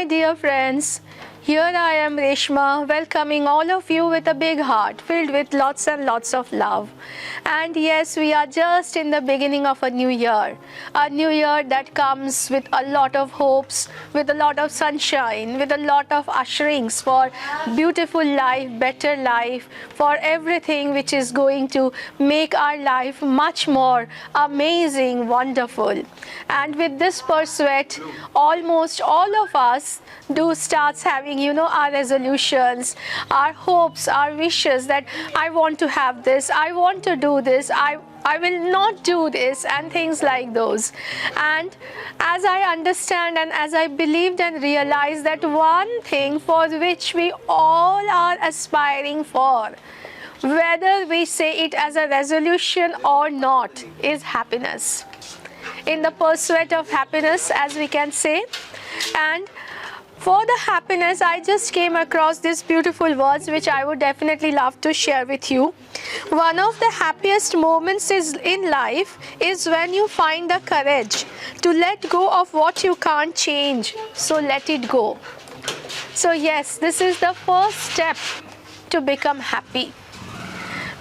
dear friends. Here I am, Reshma, welcoming all of you with a big heart filled with lots and lots of love. And yes, we are just in the beginning of a new year that comes with a lot of hopes, with a lot of sunshine, with a lot of usherings for beautiful life, better life, for everything which is going to make our life much more amazing, wonderful. And with this pursuit, almost all of us do starts having our resolutions, our hopes, our wishes that I want to have this, I want to do this, I will not do this, and things like those. And as I understand and as I believed and realized that one thing for which we all are aspiring for, whether we say it as a resolution or not, is happiness. In the pursuit of happiness, as we can say. And for the happiness, I just came across these beautiful words which I would definitely love to share with you. One of the happiest moments in life is when you find the courage to let go of what you can't change. So let it go. So yes, this is the first step to become happy.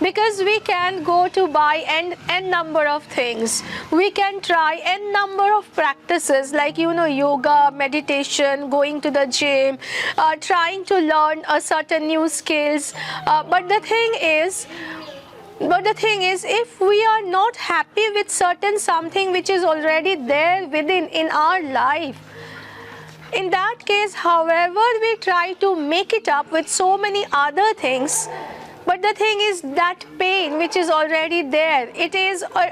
Because we can go to buy n number of things. We can try n number of practices like yoga, meditation, going to the gym, trying to learn a certain new skills. But the thing is, if we are not happy with certain something which is already there within in our life, in that case, however we try to make it up with so many other things, but the thing is that pain which is already there,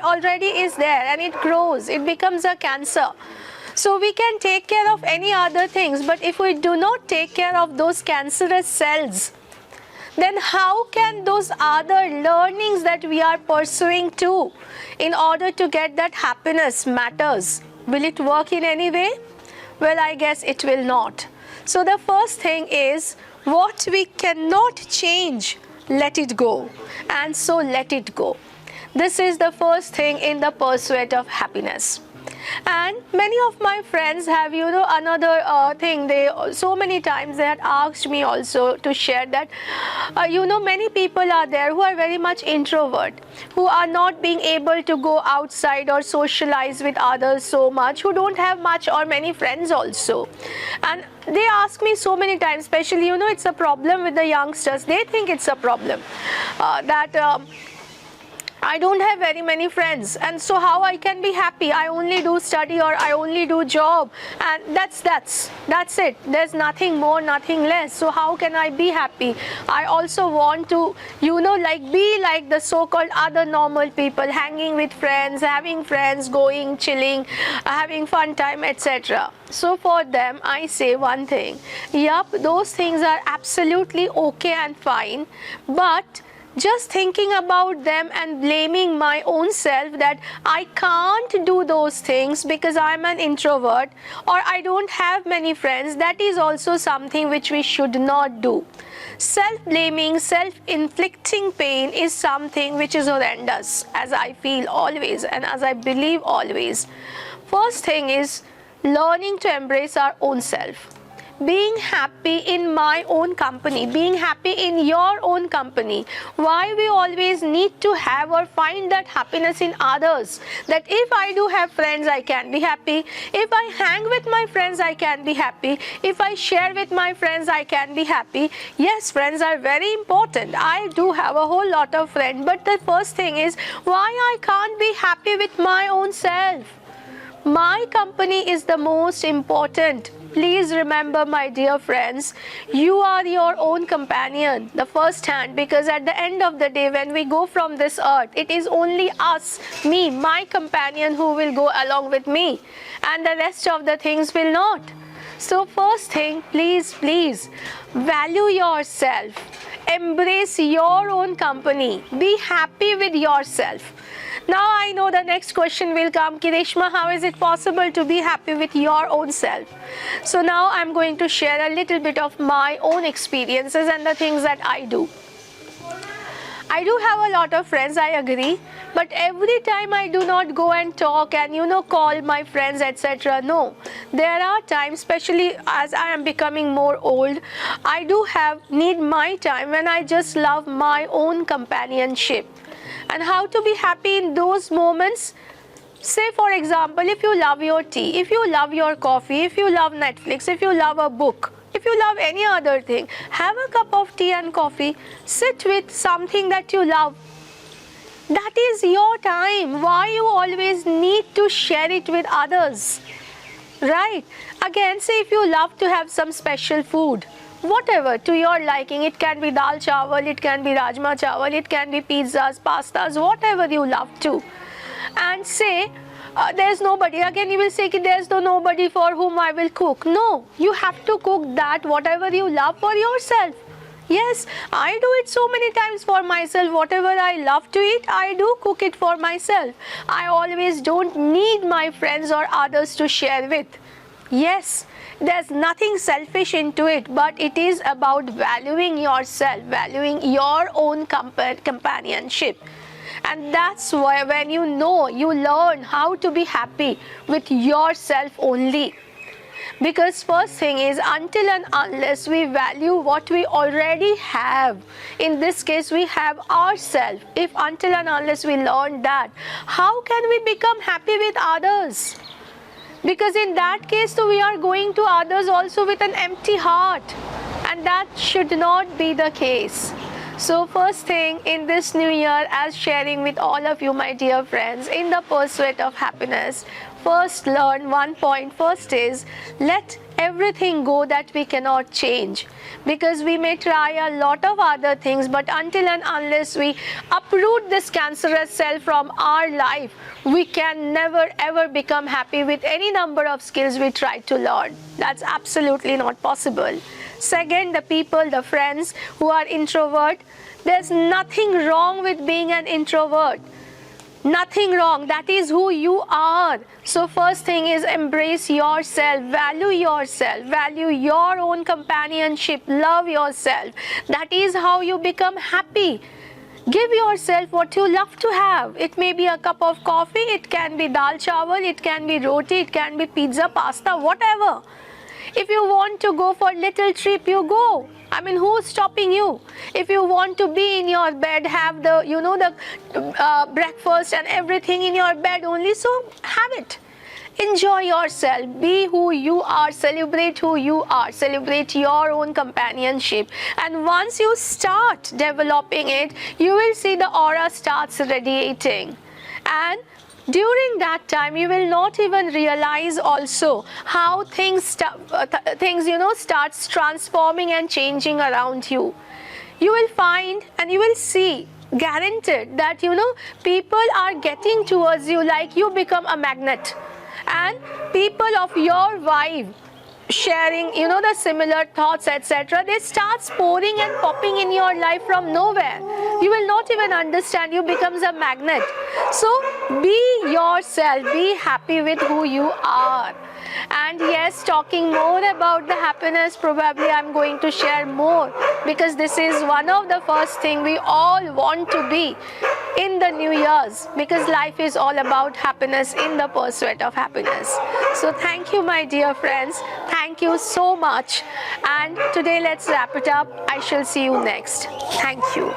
already is there, and it grows, it becomes a cancer. So we can take care of any other things, but if we do not take care of those cancerous cells, then how can those other learnings that we are pursuing too, in order to get that happiness matters? Will it work in any way? Well, I guess it will not. So the first thing is, what we cannot change, let it go. And so let it go. This is the first thing in the pursuit of happiness. And many of my friends have another thing, so many times they had asked me also to share that many people are there who are very much introvert, who are not being able to go outside or socialize with others so much, who don't have much or many friends also. And they ask me so many times, especially it's a problem with the youngsters. They think it's a problem that I don't have very many friends, and so how I can be happy? I only do study or I only do job, and that's it. There's nothing more, nothing less. So how can I be happy? I also want to be like the so-called other normal people, hanging with friends, having friends, going, chilling, having fun time, etc. So for them I say one thing, yup, those things are absolutely okay and fine, but just thinking about them and blaming my own self that I can't do those things because I'm an introvert or I don't have many friends, that is also something which we should not do. Self-blaming, self-inflicting pain is something which is horrendous, as I feel always and as I believe always. First thing is learning to embrace our own self. Being happy in my own company, being happy in your own company. Why we always need to have or find that happiness in others? That if I do have friends, I can be happy. If I hang with my friends, I can be happy. If I share with my friends, I can be happy. Yes, friends are very important. I do have a whole lot of friends. But the first thing is, why I can't be happy with my own self? My company is the most important. Please remember, my dear friends, you are your own companion, the first hand, because at the end of the day, when we go from this earth, it is only us, me, my companion who will go along with me, and the rest of the things will not. So first thing, please value yourself, embrace your own company, be happy with yourself. Now I know the next question will come, Reshma, how is it possible to be happy with your own self? So now I'm going to share a little bit of my own experiences and the things that I do. I do have a lot of friends, I agree, But every time I do not go and talk and call my friends, etc. No, there are times, especially as I am becoming more old, I do need my time when I just love my own companionship. And how to be happy in those moments? Say for example, if you love your tea, if you love your coffee, if you love Netflix, if you love a book, if you love any other thing, have a cup of tea and coffee, sit with something that you love. That is your time. Why you always need to share it with others? Right? Again, say if you love to have some special food, whatever to your liking, it can be dal chawal, it can be rajma chawal, it can be pizzas, pastas, whatever you love to. And say there's nobody, again you will say there's nobody for whom I will cook. No, you have to cook that whatever you love for yourself. Yes, I do it so many times for myself. Whatever I love to eat, I do cook it for myself. I always don't need my friends or others to share with. Yes, there's nothing selfish into it, but it is about valuing yourself, valuing your own companionship. And that's why when you learn how to be happy with yourself only. Because first thing is, until and unless we value what we already have, in this case we have ourselves, if until and unless we learn that, how can we become happy with others? Because in that case we are going to others also with an empty heart, and that should not be the case. So first thing in this new year, as sharing with all of you, my dear friends, in the pursuit of happiness, first learn one point. First is, let everything go that we cannot change, because we may try a lot of other things, but until and unless we uproot this cancerous cell from our life, we can never ever become happy with any number of skills we try to learn. That's absolutely not possible. Second, the people, the friends who are introvert, there's nothing wrong with being an introvert. Nothing wrong. That is who you are. So first thing is, embrace yourself, value your own companionship, love yourself. That is how you become happy. Give yourself what you love to have. It may be a cup of coffee, it can be dal chawal, it can be roti, it can be pizza, pasta, whatever. If you want to go for a little trip, you go. I mean, who's stopping you? If you want to be in your bed, have the breakfast and everything in your bed only, so have it. Enjoy yourself, be who you are, celebrate who you are, celebrate your own companionship. And once you start developing it, you will see the aura starts radiating. And during that time, you will not even realize also how things starts transforming and changing around you. You will find and you will see, guaranteed, that people are getting towards you, like you become a magnet. And people of your vibe, sharing the similar thoughts, etc., they start pouring and popping in your life from nowhere. You will not even understand. You becomes a magnet. So be yourself, be happy with who you are. And yes, talking more about the happiness, probably I'm going to share more, because this is one of the first thing we all want to be in the new years, because life is all about happiness, in the pursuit of happiness. So thank you, my dear friends. Thank you so much. And today let's wrap it up. I shall see you next. Thank you.